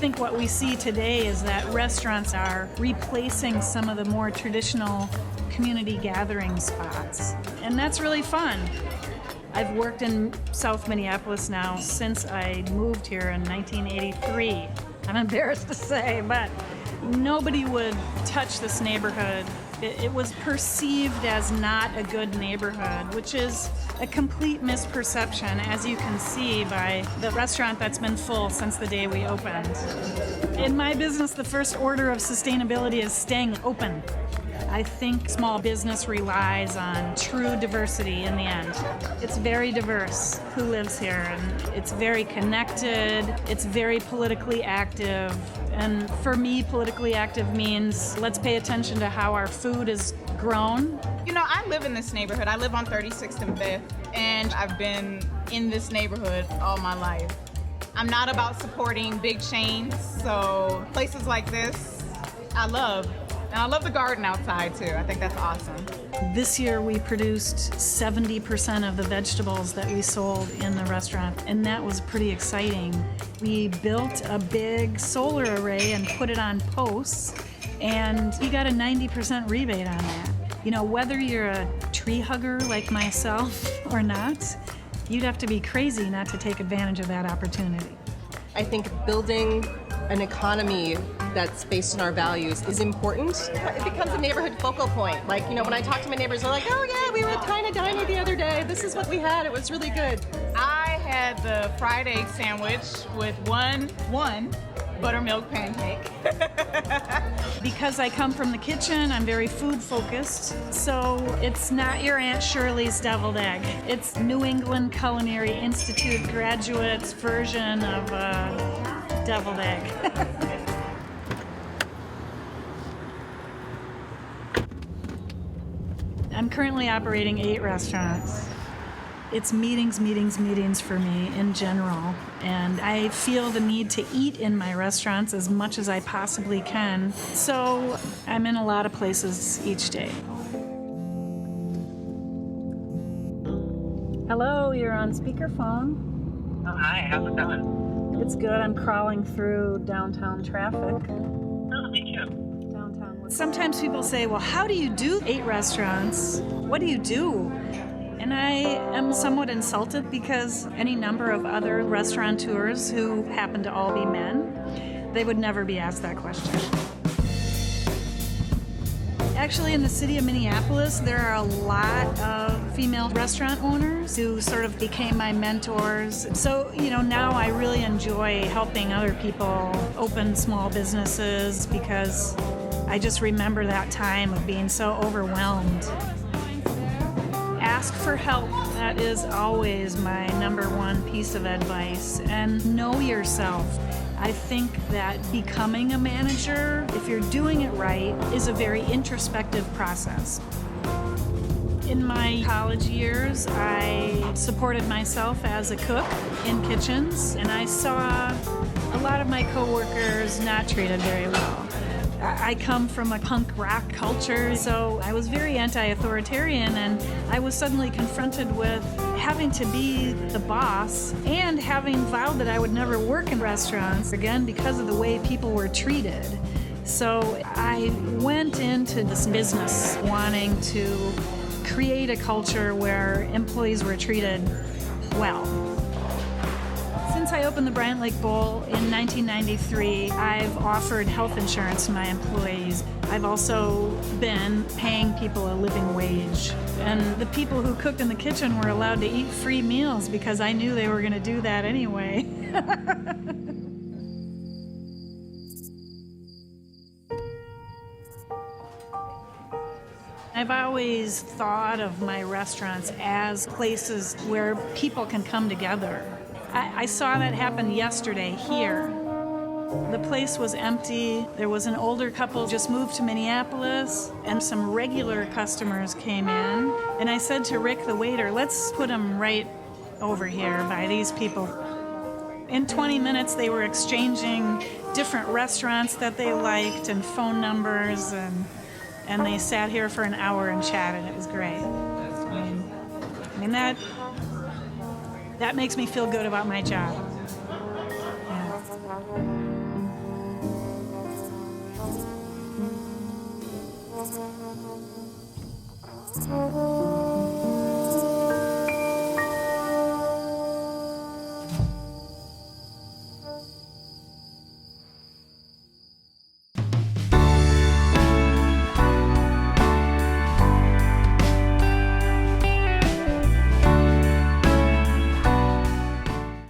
think what we see today is that restaurants are replacing some of the more traditional community gathering spots. And that's really fun. I've worked in South Minneapolis now since I moved here in 1983. I'm embarrassed to say, but nobody would touch this neighborhood. It was perceived as not a good neighborhood, which is a complete misperception, as you can see by the restaurant that's been full since the day we opened. In my business, the first order of sustainability is staying open. I think small business relies on true diversity in the end. It's very diverse who lives here, and it's very connected, it's very politically active. And for me, politically active means let's pay attention to how our food is grown. You know, I live in this neighborhood. I live on 36th and 5th, and I've been in this neighborhood all my life. I'm not about supporting big chains, so places like this, I love. And I love the garden outside, too. I think that's awesome. This year, we produced 70% of the vegetables that we sold in the restaurant, and that was pretty exciting. We built a big solar array and put it on posts, and we got a 90% rebate on that. You know, whether you're a tree hugger like myself or not, you'd have to be crazy not to take advantage of that opportunity. I think building an economy that's based on our values is important. It becomes a neighborhood focal point. Like, you know, when I talk to my neighbors, they're like, oh yeah, we were at Tiny Diner the other day. This is what we had. It was really good. I had the fried egg sandwich with one buttermilk pancake. Because I come from the kitchen, I'm very food focused. So it's not your Aunt Shirley's deviled egg. It's New England Culinary Institute graduates' version of deviled egg. I'm currently operating 8 restaurants. It's meetings for me in general, and I feel the need to eat in my restaurants as much as I possibly can, so I'm in a lot of places each day. Hello, you're on speakerphone. Oh, hi, how's it going? It's good. I'm crawling through downtown traffic. Oh, me too. Sometimes people say, well, how do you do 8 restaurants? What do you do? And I am somewhat insulted because any number of other restaurateurs who happen to all be men, they would never be asked that question. Actually, in the city of Minneapolis, there are a lot of female restaurant owners who sort of became my mentors. So, you know, now I really enjoy helping other people open small businesses because I just remember that time of being so overwhelmed. Ask for help. That is always my number one piece of advice. And know yourself. I think that becoming a manager, if you're doing it right, is a very introspective process. In my college years, I supported myself as a cook in kitchens, and I saw a lot of my coworkers not treated very well. I come from a punk rock culture, so I was very anti-authoritarian, and I was suddenly confronted with having to be the boss and having vowed that I would never work in restaurants again because of the way people were treated. So I went into this business wanting to create a culture where employees were treated well. Since I opened the Bryant Lake Bowl in 1993, I've offered health insurance to my employees. I've also been paying people a living wage. And the people who cooked in the kitchen were allowed to eat free meals because I knew they were going to do that anyway. I've always thought of my restaurants as places where people can come together. I saw that happen yesterday here. The place was empty. There was an older couple just moved to Minneapolis, and some regular customers came in. And I said to Rick, the waiter, let's put them right over here by these people. In 20 minutes, they were exchanging different restaurants that they liked and phone numbers, and they sat here for an hour and chatted. It was great. I mean that makes me feel good about my job. Yeah.